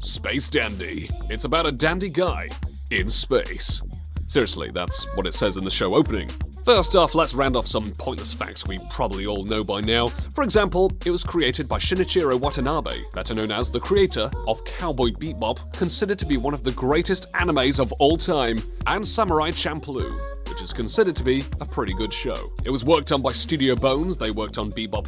Space Dandy. It's about a dandy guy in space. Seriously, that's what it says in the show opening. First off, let's round off some pointless facts we probably all know by now. For example, it was created by Shinichiro Watanabe, better known as the creator of Cowboy Bebop, considered to be one of the greatest animes of all time, and Samurai Champloo, which is considered to be a pretty good show. It was worked on by Studio Bones, they worked on Bebop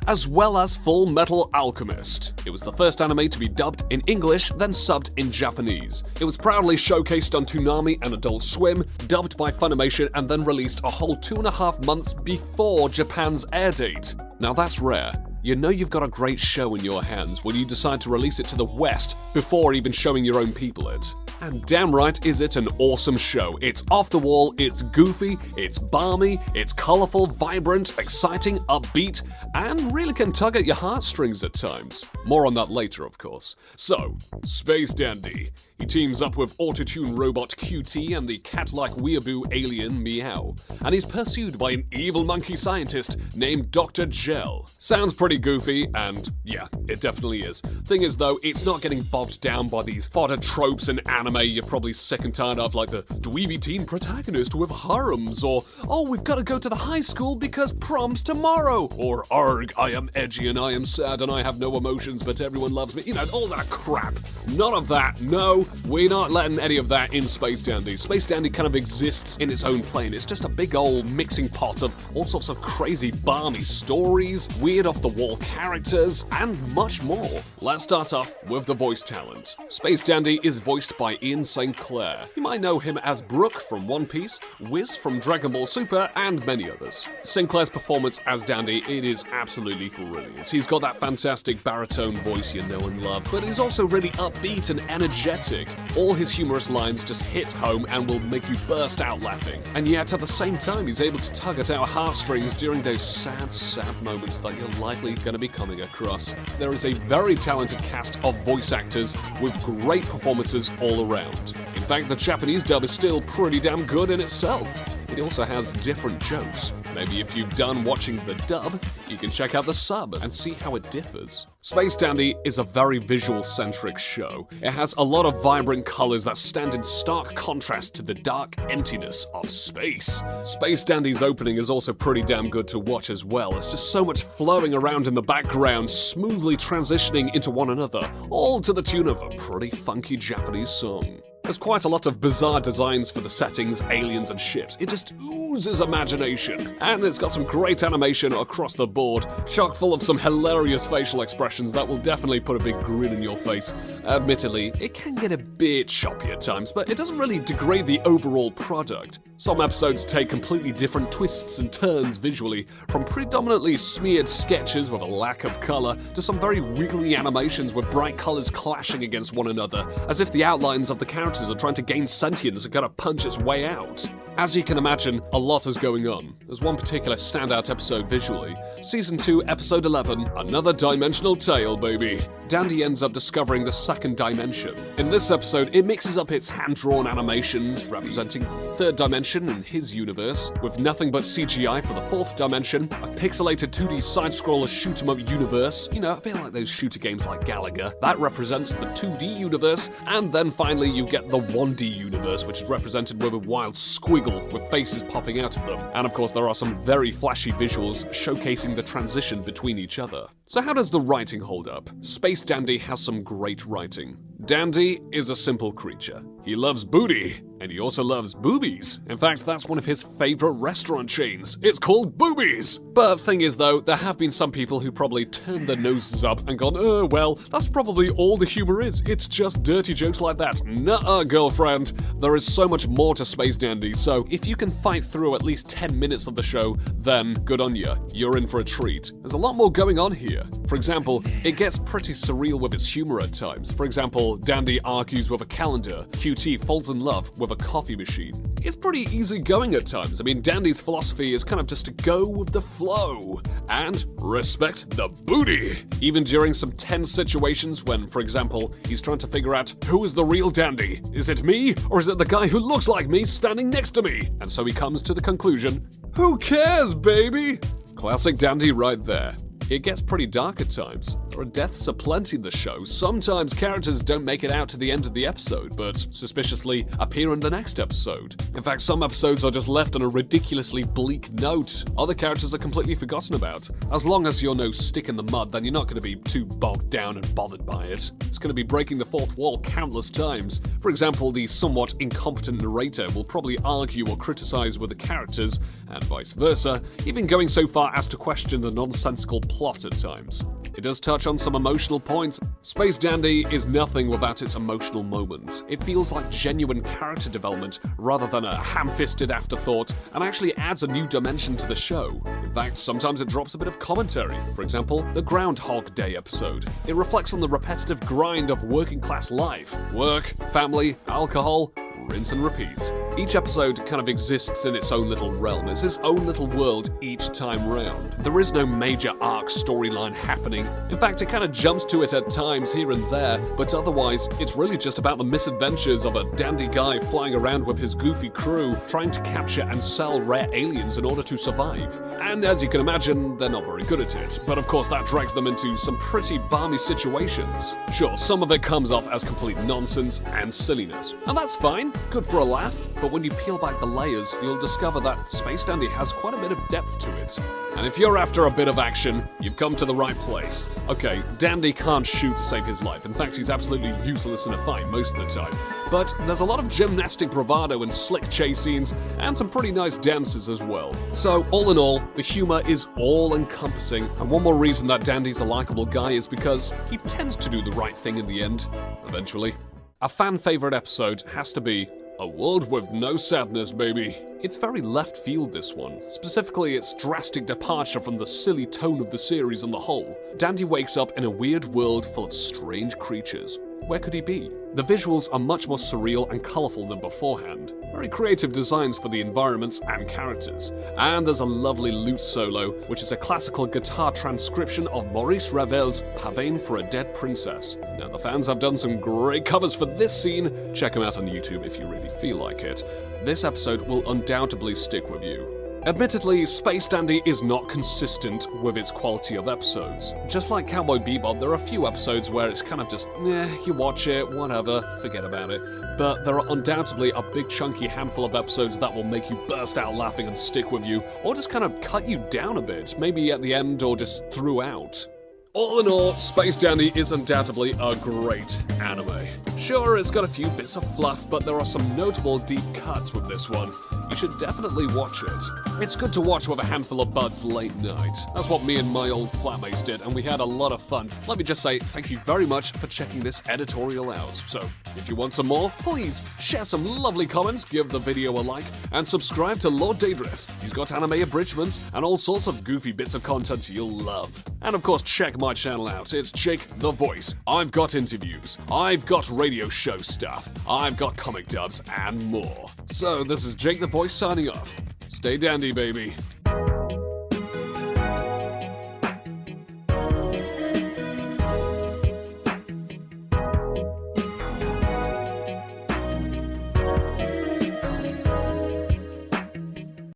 as well as Full Metal Alchemist. It was the first anime to be dubbed in English, then subbed in Japanese. It was proudly showcased on Toonami and Adult Swim, dubbed by Funimation, and then released a whole 2.5 months before Japan's air date. Now that's rare. You know you've got a great show in your hands when you decide to release it to the West before even showing your own people it. And damn right is it an awesome show. It's off the wall, it's goofy, it's balmy, it's colourful, vibrant, exciting, upbeat, and really can tug at your heartstrings at times. More on that later, of course. So, Space Dandy. He teams up with Autotune robot QT and the cat-like weeaboo alien Meow, and he's pursued by an evil monkey scientist named Dr. Gel. Sounds pretty goofy, and yeah, it definitely is. Thing is though, it's not getting bogged down by these fodder tropes in anime you're probably sick and tired of, like the dweeby teen protagonist with harems, or oh, we've got to go to the high school because prom's tomorrow, or arg, I am edgy and I am sad and I have no emotions but everyone loves me, you know, all that crap. None of that, no. We're not letting any of that in Space Dandy. Space Dandy kind of exists in its own plane. It's just a big old mixing pot of all sorts of crazy balmy stories, weird off-the-wall characters, and much more. Let's start off with the voice talent. Space Dandy is voiced by Ian St. Clair. You might know him as Brook from One Piece, Whis from Dragon Ball Super, and many others. St. Clair's performance as Dandy, it is absolutely brilliant. He's got that fantastic baritone voice you know and love, but he's also really upbeat and energetic. All his humorous lines just hit home and will make you burst out laughing. And yet, at the same time, he's able to tug at our heartstrings during those sad, sad moments that you're likely going to be coming across. There is a very talented cast of voice actors with great performances all around. In fact, the Japanese dub is still pretty damn good in itself. It also has different jokes. Maybe if you've done watching the dub, you can check out the sub and see how it differs. Space Dandy is a very visual-centric show. It has a lot of vibrant colors that stand in stark contrast to the dark emptiness of space. Space Dandy's opening is also pretty damn good to watch as well. It's just so much flowing around in the background, smoothly transitioning into one another, all to the tune of a pretty funky Japanese song. There's quite a lot of bizarre designs for the settings, aliens, and ships. It just oozes imagination. And it's got some great animation across the board, chock full of some hilarious facial expressions that will definitely put a big grin in your face. Admittedly, it can get a bit choppy at times, but it doesn't really degrade the overall product. Some episodes take completely different twists and turns visually, from predominantly smeared sketches with a lack of color to some very wiggly animations with bright colors clashing against one another, as if the outlines of the characters are trying to gain sentience and gotta punch its way out. As you can imagine, a lot is going on. There's one particular standout episode visually. Season 2, Episode 11, Another Dimensional Tale, baby. Dandy ends up discovering the second dimension. In this episode, it mixes up its hand-drawn animations, representing third dimension in his universe, with nothing but CGI for the fourth dimension, a pixelated 2D side-scroller shoot-'em-up universe, you know, a bit like those shooter games like Galaga, that represents the 2D universe, and then finally you get the 1D universe, which is represented with a wild squiggle with faces popping out of them. And of course there are some very flashy visuals showcasing the transition between each other. So how does the writing hold up? Space Dandy has some great writing. Dandy is a simple creature. He loves booty, and he also loves boobies. In fact, that's one of his favorite restaurant chains. It's called Boobies! But thing is though, there have been some people who probably turned their noses up and gone, oh well, that's probably all the humor is. It's just dirty jokes like that. Nuh-uh, girlfriend. There is so much more to Space Dandy, so if you can fight through at least 10 minutes of the show, then good on ya. You're in for a treat. There's a lot more going on here. For example, it gets pretty surreal with its humor at times. For example, Dandy argues with a calendar. QT falls in love with a coffee machine. It's pretty easy going at times. I mean, Dandy's philosophy is kind of just to go with the flow and respect the booty. Even during some tense situations when, for example, he's trying to figure out who is the real Dandy. Is it me or is it the guy who looks like me standing next to me? And so he comes to the conclusion, who cares, baby? Classic Dandy right there. It gets pretty dark at times. There are deaths aplenty in the show. Sometimes characters don't make it out to the end of the episode, but suspiciously appear in the next episode. In fact, some episodes are just left on a ridiculously bleak note. Other characters are completely forgotten about. As long as you're no stick in the mud, then you're not going to be too bogged down and bothered by it. It's going to be breaking the fourth wall countless times. For example, the somewhat incompetent narrator will probably argue or criticize with the characters, and vice versa, even going so far as to question the nonsensical plot at times. It does touch on some emotional points. Space Dandy is nothing without its emotional moments. It feels like genuine character development rather than a ham-fisted afterthought, and actually adds a new dimension to the show. In fact, sometimes it drops a bit of commentary. For example, the Groundhog Day episode. It reflects on the repetitive grind of working class life. Work, family, alcohol, rinse and repeat. Each episode kind of exists in its own little realm. It's its own little world each time round. There is no major arc storyline happening. In fact, it kind of jumps to it at times here and there, but otherwise, it's really just about the misadventures of a dandy guy flying around with his goofy crew, trying to capture and sell rare aliens in order to survive. And as you can imagine, they're not very good at it. But of course, that drags them into some pretty balmy situations. Sure, some of it comes off as complete nonsense and silliness. And that's fine, good for a laugh. But when you peel back the layers, you'll discover that Space Dandy has quite a bit of depth to it. And if you're after a bit of action, you've come to the right place. Okay, Dandy can't shoot to save his life. In fact, he's absolutely useless in a fight most of the time. But there's a lot of gymnastic bravado and slick chase scenes, and some pretty nice dances as well. So, all in all, the humor is all-encompassing, and one more reason that Dandy's a likable guy is because he tends to do the right thing in the end, eventually. A fan-favorite episode has to be A World with No Sadness, Baby. It's very left field, this one. Specifically, its drastic departure from the silly tone of the series on the whole. Dandy wakes up in a weird world full of strange creatures. Where could he be? The visuals are much more surreal and colourful than beforehand. Very creative designs for the environments and characters. And there's a lovely lute solo, which is a classical guitar transcription of Maurice Ravel's Pavane for a Dead Princess. Now, the fans have done some great covers for this scene. Check them out on YouTube if you really feel like it. This episode will undoubtedly stick with you. Admittedly, Space Dandy is not consistent with its quality of episodes. Just like Cowboy Bebop, there are a few episodes where it's kind of just, you watch it, whatever, forget about it. But there are undoubtedly a big chunky handful of episodes that will make you burst out laughing and stick with you, or just kind of cut you down a bit, maybe at the end or just throughout. All in all, Space Dandy is undoubtedly a great anime. Sure, it's got a few bits of fluff, but there are some notable deep cuts with this one. You should definitely watch it. It's good to watch with a handful of buds late night. That's what me and my old flatmates did, and we had a lot of fun. Let me just say thank you very much for checking this editorial out. So, if you want some more, please share some lovely comments, give the video a like, and subscribe to Lord Daedryth. He's got anime abridgments and all sorts of goofy bits of content you'll love. And of course, check my channel out. It's Jake the Voice. I've got interviews, I've got radio show stuff, I've got comic dubs, and more. So this is Jake the Voice signing off. Stay dandy, baby.